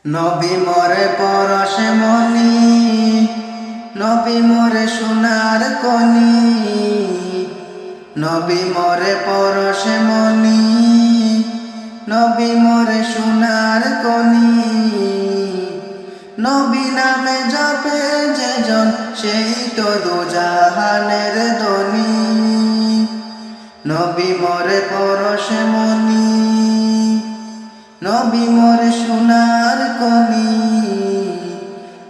নবী মরে পরশে মনি, নবী মরে সোনার কনি, নবী মরে পরশে মনি, নবী মরে সোনার কনি। নবী নামে জপে যেজন সেই তো দুজাহানের ধনী। নবী মরে পরশে মনি, নবী মরে সোনার কনি।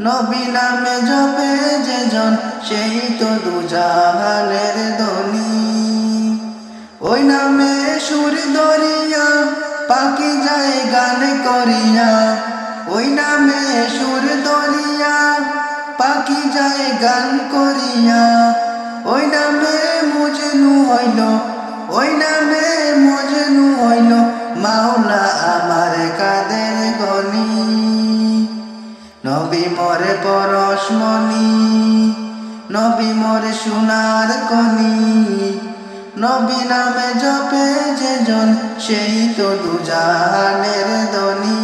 নবী নামে জপে যেজন সেই তো দুজাহানের ধনী। ওই নামে সুর দরিয়া পাখি যায় গান করিয়া, ওই নামে সুর দরিয়া পাখি যায় গান করিয়া। ওই নামে মজনু হইল, ওই নামে মজনু হইল মাওলা আমার কাদের গনি। নবী মরে পরশমণি, নবী মরে সোনার কনি। নবী নামে জপে যেজন সেই তো দুজাহানের ধনী।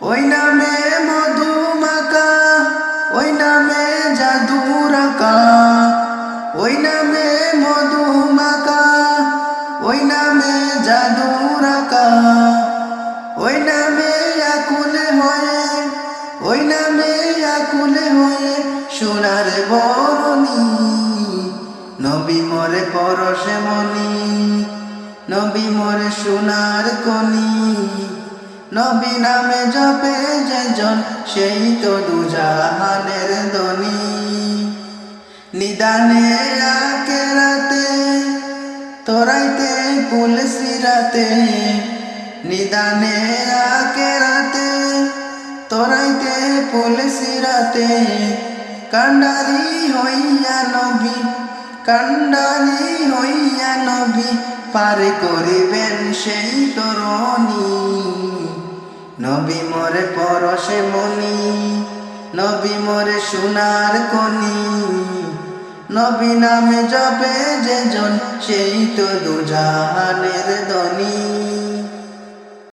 ওই নামে মধু মাকা, ওই নামে জাদু রাখা, ওই নামে মধু মাকা, ওই নামে জাদু রাখা। ওই নামে আকুলে হয়ে, ওই নামে আকুলে হয়ে সোনার বরণী। নবী মরে পরশে মনি, নবী মরে সোনার কনি। নবী নামে জপে যেজন সেই তো দুজাহানের ধনী। নিদানে আখেরাতে তোরাইতে পুলসিরাতে, নিদানে আখেরাতে তোরাইতে পুলসিরাতে। কান্ডারি হইয়া নবী, কান্ডারি হইয়া নবী পার করিবেন সেই তরণী। নবী মরে পরশে মনি, নবী মরে সোনার কনি। নবী নামে জপে যেজন সেই তো দুজাহানের ধনী।